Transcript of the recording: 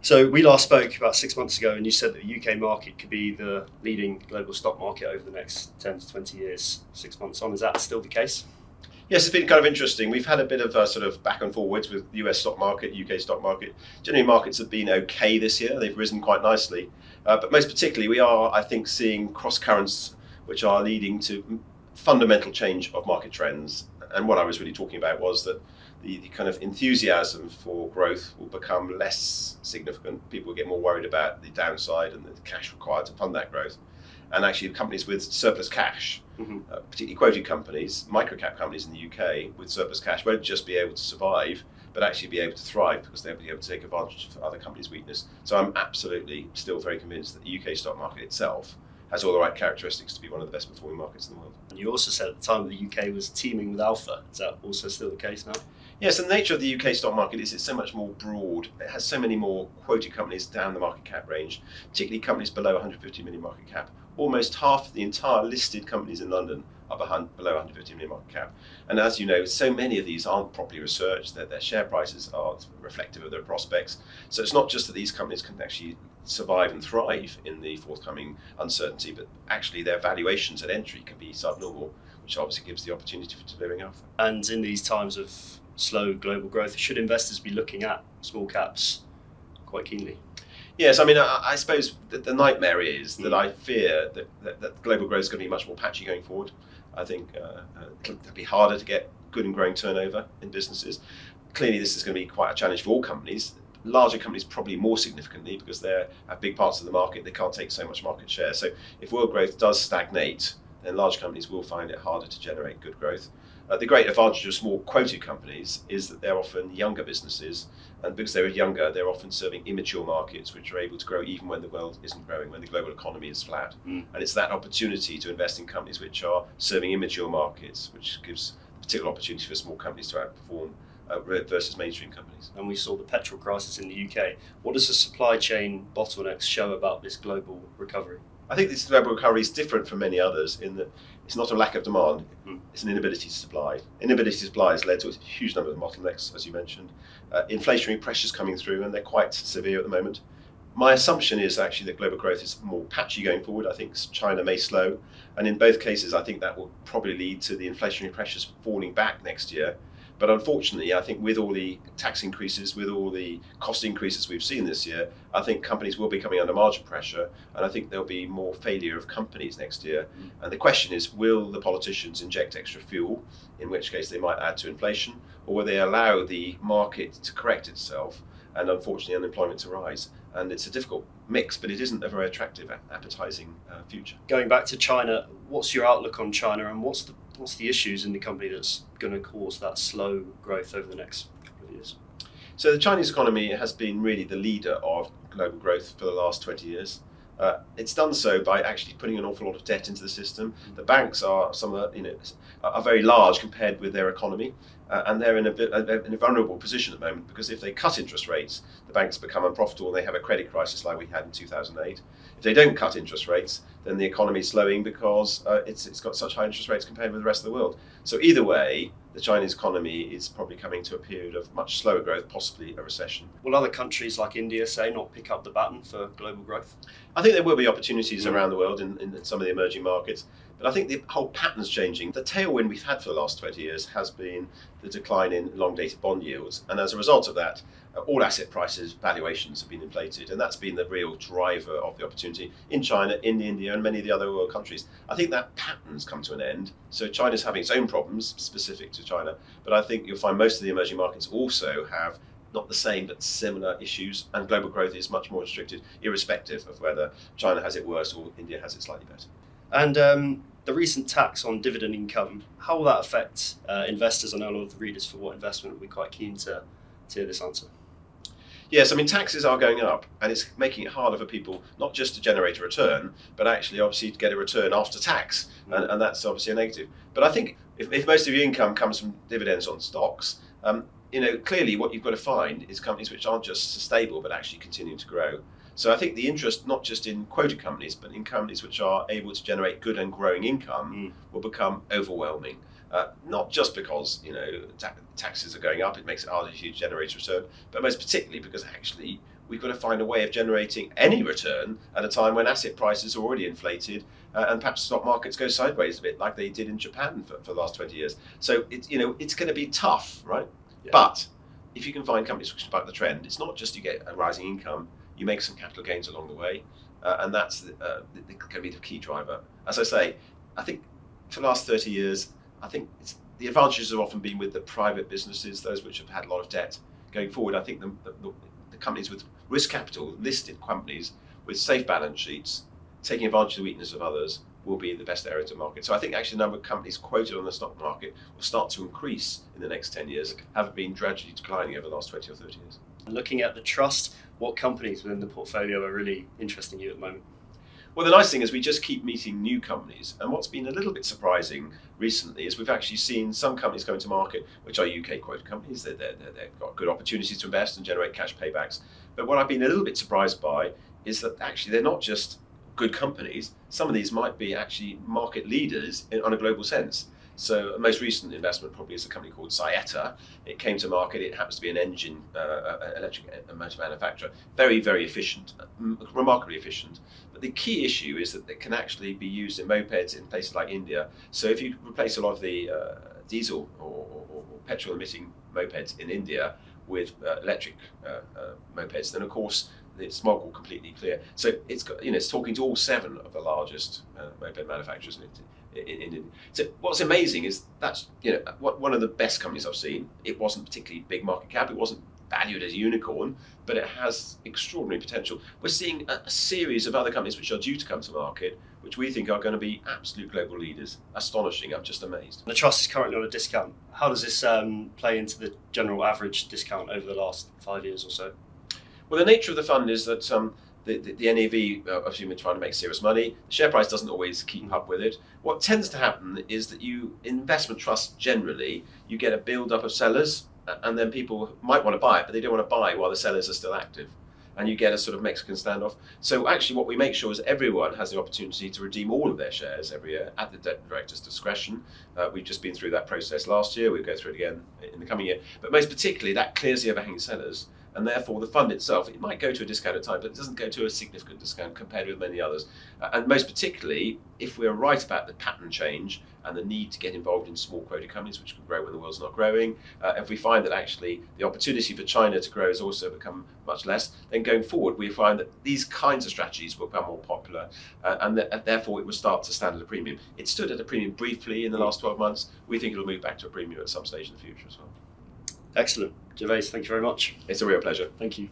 So we last spoke about 6 months ago and you said that the UK market could be the leading global stock market over the next 10 to 20 years. 6 months on, is that still the case? Yes, it's been kind of interesting. We've had a bit of a sort of back and forwards with the US stock market, UK stock market. Generally, markets have been okay this year. They've risen quite nicely. But most particularly, we are, I think, seeing cross currents which are leading to fundamental change of market trends. And what I was really talking about was that the kind of enthusiasm for growth will become less significant. People will get more worried about the downside and the cash required to fund that growth. And actually, companies with surplus cash, particularly quoted companies, microcap companies in the UK with surplus cash, won't just be able to survive, but actually be able to thrive because they'll be able to take advantage of other companies' weakness. So I'm absolutely still very convinced that the UK stock market itself has all the right characteristics to be one of the best performing markets in the world. And you also said at the time the UK was teeming with alpha. Is that also still the case now? Yes, and the nature of the UK stock market is it's so much more broad. It has so many more quoted companies down the market cap range, particularly companies below 150 million market cap. Almost half the entire listed companies in London are below 150 million market cap. And as you know, so many of these aren't properly researched, their share prices are reflective of their prospects. So it's not just that these companies can actually survive and thrive in the forthcoming uncertainty, but actually their valuations at entry can be subnormal, which obviously gives the opportunity for delivering alpha. And in these times of slow global growth, should investors be looking at small caps quite keenly? Yes, I mean, I suppose that the nightmare is that I fear that global growth is going to be much more patchy going forward. I think it'll be harder to get good and growing turnover in businesses. Clearly, this is going to be quite a challenge for all companies. Larger companies probably more significantly because they're at big parts of the market, they can't take so much market share. So if world growth does stagnate, then large companies will find it harder to generate good growth. The great advantage of small quoted companies is that they're often younger businesses, and because they're younger, they're often serving immature markets which are able to grow even when the world isn't growing, when the global economy is flat. And it's that opportunity to invest in companies which are serving immature markets which gives a particular opportunity for small companies to outperform versus mainstream companies. And we saw the petrol crisis in the UK. What does the supply chain bottlenecks show about this global recovery? I think this global recovery is different from many others in that it's not a lack of demand, it's an inability to supply. Inability to supply has led to a huge number of bottlenecks, as you mentioned. Inflationary pressures coming through, and they're quite severe at the moment. My assumption is actually that global growth is more patchy going forward. I think China may slow, and in both cases I think that will probably lead to the inflationary pressures falling back next year. But unfortunately, I think with all the tax increases, with all the cost increases we've seen this year, I think companies will be coming under margin pressure, and I think there'll be more failure of companies next year. And the question is, will the politicians inject extra fuel, in which case they might add to inflation, or will they allow the market to correct itself and unfortunately unemployment to rise? And it's a difficult mix, but it isn't a very attractive, appetizing future. Going back to China, what's your outlook on China, and what's the issues in the company that's going to cause that slow growth over the next couple of years? So the Chinese economy has been really the leader of global growth for the last 20 years. It's done so by actually putting an awful lot of debt into the system. The banks are are very large compared with their economy, and they're in a vulnerable position at the moment because if they cut interest rates, the banks become unprofitable. They have a credit crisis like we had in 2008. If they don't cut interest rates, then the economy is slowing because it's got such high interest rates compared with the rest of the world. So either way, the Chinese economy is probably coming to a period of much slower growth, possibly a recession. Will other countries like India, say, not pick up the baton for global growth? I think there will be opportunities around the world in some of the emerging markets, but I think the whole pattern's changing. The tailwind we've had for the last 20 years has been the decline in long-dated bond yields, and as a result of that, all asset prices, valuations have been inflated, and that's been the real driver of the opportunity in China, in India, and many of the other world countries. I think that pattern's come to an end. So China's having its own problems specific to China, but I think you'll find most of the emerging markets also have not the same but similar issues, and global growth is much more restricted, irrespective of whether China has it worse or India has it slightly better. And the recent tax on dividend income, how will that affect investors? I know a lot of the readers for What Investment will be quite keen to hear this answer. Yes, I mean, taxes are going up, and it's making it harder for people not just to generate a return, but actually obviously to get a return after tax, and that's obviously a negative. But I think if most of your income comes from dividends on stocks, clearly what you've got to find is companies which aren't just stable but actually continuing to grow. So I think the interest not just in quoted companies but in companies which are able to generate good and growing income will become overwhelming. Not just because taxes are going up, it makes it harder to generate a return, but most particularly because actually we've got to find a way of generating any return at a time when asset prices are already inflated, and perhaps stock markets go sideways a bit, like they did in Japan for the last 20 years. So it's going to be tough, right? Yeah. But if you can find companies which buck the trend, it's not just you get a rising income, you make some capital gains along the way, and that's going to be the key driver. As I say, I think for the last 30 years, I think the advantages have often been with the private businesses, those which have had a lot of debt. Going forward, I think the companies with risk capital, listed companies with safe balance sheets, taking advantage of the weakness of others, will be the best area to market. So I think actually the number of companies quoted on the stock market will start to increase in the next 10 years, having been gradually declining over the last 20 or 30 years. Looking at the trust, what companies within the portfolio are really interesting you at the moment? Well, the nice thing is we just keep meeting new companies, and what's been a little bit surprising recently is we've actually seen some companies going to market which are UK quoted companies. They've got good opportunities to invest and generate cash paybacks. But what I've been a little bit surprised by is that actually they're not just good companies. Some of these might be actually market leaders on a global sense. So a most recent investment probably is a company called Saeta. It came to market. It happens to be an engine, electric motor manufacturer. Very, very efficient, remarkably efficient. But the key issue is that it can actually be used in mopeds in places like India. So if you replace a lot of the diesel or petrol emitting mopeds in India with electric mopeds, then of course the smog will completely clear. So it's talking to all 7 of the largest moped manufacturers in India. So what's amazing is that's one of the best companies I've seen. It wasn't particularly big market cap. It wasn't valued as a unicorn, but it has extraordinary potential. We're seeing a series of other companies which are due to come to market, which we think are going to be absolute global leaders. Astonishing. I'm just amazed. The trust is currently on a discount. How does this play into the general average discount over the last 5 years or so? Well, the nature of the fund is that the NAV, obviously we're trying to make serious money. The share price doesn't always keep up with it. What tends to happen is that investment trusts generally, you get a build-up of sellers, and then people might want to buy it, but they don't want to buy while the sellers are still active. And you get a sort of Mexican standoff. So actually what we make sure is everyone has the opportunity to redeem all of their shares every year at the director's discretion. We've just been through that process last year. We'll go through it again in the coming year. But most particularly, that clears the overhanging sellers. And therefore the fund itself, it might go to a discount at time, but it doesn't go to a significant discount compared with many others. And most particularly, if we're right about the pattern change and the need to get involved in small quoted companies which can grow when the world's not growing, if we find that actually the opportunity for China to grow has also become much less, then going forward we find that these kinds of strategies will become more popular, and therefore it will start to stand at a premium. It stood at a premium briefly in the last 12 months. We think it'll move back to a premium at some stage in the future as well. Excellent. Gervais, thank you very much. It's a real pleasure. Thank you.